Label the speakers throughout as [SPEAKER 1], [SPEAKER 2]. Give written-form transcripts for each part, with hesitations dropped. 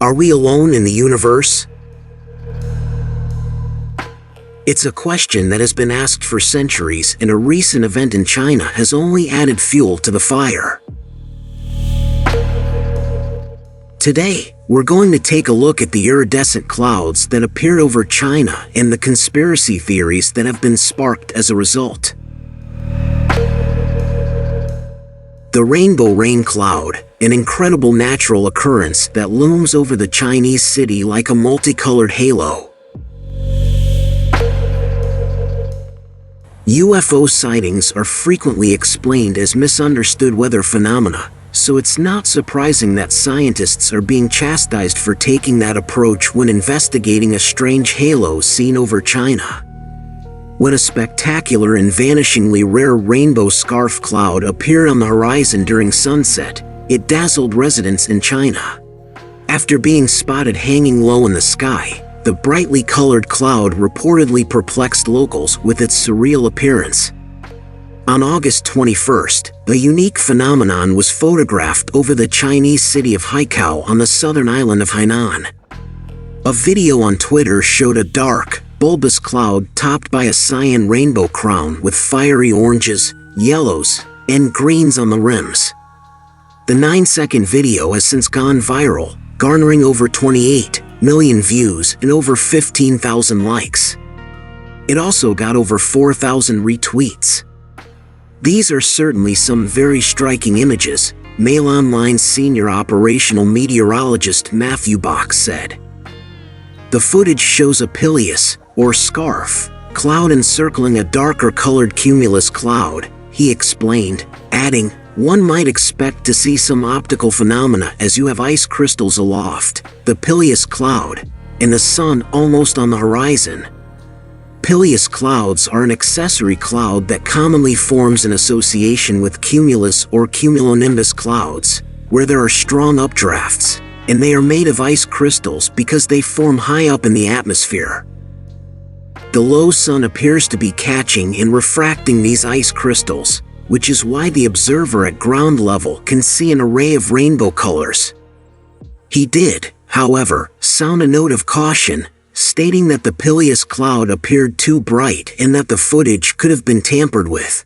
[SPEAKER 1] Are we alone in the universe? It's a question that has been asked for centuries, and a recent event in China has only added fuel to the fire. Today, we're going to take a look at the iridescent clouds that appeared over China and the conspiracy theories that have been sparked as a result. The rainbow rain cloud, an incredible natural occurrence that looms over the Chinese city like a multicolored halo. UFO sightings are frequently explained as misunderstood weather phenomena, so it's not surprising that scientists are being chastised for taking that approach when investigating a strange halo seen over China. When a spectacular and vanishingly rare rainbow scarf cloud appeared on the horizon during sunset, it dazzled residents in China. After being spotted hanging low in the sky, the brightly colored cloud reportedly perplexed locals with its surreal appearance. On August 21st, a unique phenomenon was photographed over the Chinese city of Haikou on the southern island of Hainan. A video on Twitter showed a dark, bulbous cloud topped by a cyan rainbow crown with fiery oranges, yellows, and greens on the rims. The 9-second video has since gone viral, garnering over 28 million views and over 15,000 likes. It also got over 4,000 retweets. These are certainly some very striking images, Mail Online's senior operational meteorologist Matthew Bach said. The footage shows a pileus, or scarf, cloud encircling a darker colored cumulus cloud, he explained, adding, "One might expect to see some optical phenomena as you have ice crystals aloft, the pileus cloud, and the sun almost on the horizon." Pileus clouds are an accessory cloud that commonly forms in association with cumulus or cumulonimbus clouds, where there are strong updrafts, and they are made of ice crystals because they form high up in the atmosphere. The low sun appears to be catching and refracting these ice crystals, which is why the observer at ground level can see an array of rainbow colors. He did, however, sound a note of caution, stating that the pileus cloud appeared too bright and that the footage could have been tampered with.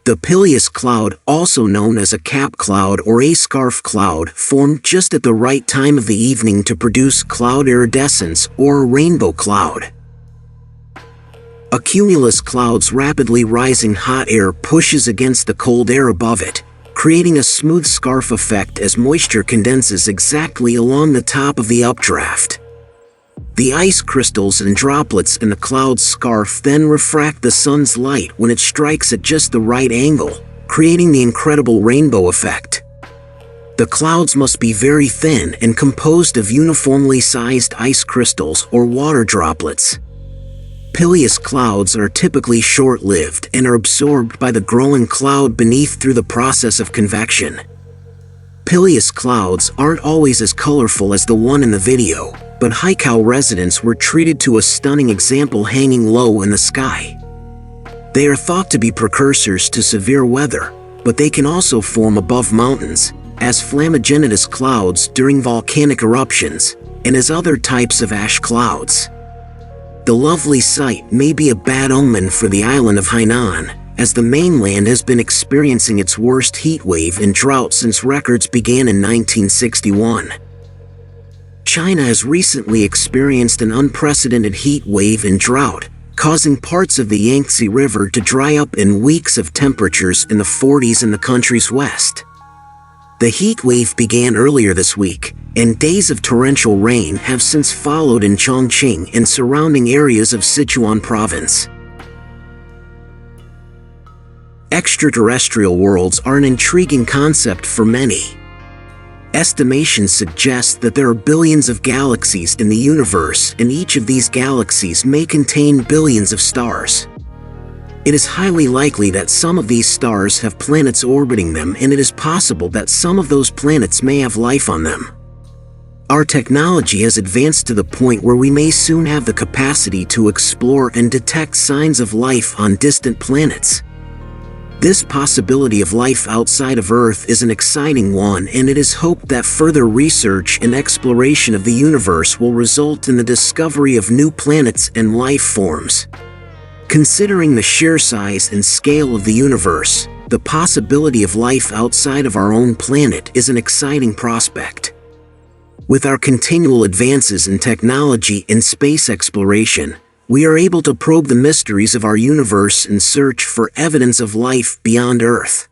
[SPEAKER 1] The pileus cloud, also known as a cap cloud or a scarf cloud, formed just at the right time of the evening to produce cloud iridescence or a rainbow cloud. A cumulus cloud's rapidly rising hot air pushes against the cold air above it, creating a smooth scarf effect as moisture condenses exactly along the top of the updraft. The ice crystals and droplets in the cloud's scarf then refract the sun's light when it strikes at just the right angle, creating the incredible rainbow effect. The clouds must be very thin and composed of uniformly sized ice crystals or water droplets. Pileus clouds are typically short-lived and are absorbed by the growing cloud beneath through the process of convection. Pileus clouds aren't always as colorful as the one in the video, but Haikou residents were treated to a stunning example hanging low in the sky. They are thought to be precursors to severe weather, but they can also form above mountains, as flammagenitus clouds during volcanic eruptions, and as other types of ash clouds. The lovely sight may be a bad omen for the island of Hainan, as the mainland has been experiencing its worst heat wave and drought since records began in 1961. China has recently experienced an unprecedented heat wave and drought, causing parts of the Yangtze River to dry up in weeks of temperatures in the 40s in the country's west. The heat wave began earlier this week, and days of torrential rain have since followed in Chongqing and surrounding areas of Sichuan province. Extraterrestrial worlds are an intriguing concept for many. Estimations suggest that there are billions of galaxies in the universe, and each of these galaxies may contain billions of stars. It is highly likely that some of these stars have planets orbiting them, and it is possible that some of those planets may have life on them. Our technology has advanced to the point where we may soon have the capacity to explore and detect signs of life on distant planets. This possibility of life outside of Earth is an exciting one, and it is hoped that further research and exploration of the universe will result in the discovery of new planets and life forms. Considering the sheer size and scale of the universe, the possibility of life outside of our own planet is an exciting prospect. With our continual advances in technology and space exploration, we are able to probe the mysteries of our universe and search for evidence of life beyond Earth.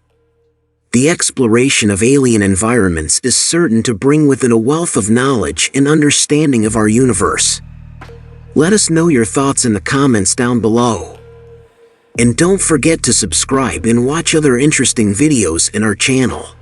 [SPEAKER 1] The exploration of alien environments is certain to bring with it a wealth of knowledge and understanding of our universe. Let us know your thoughts in the comments down below. And don't forget to subscribe and watch other interesting videos in our channel.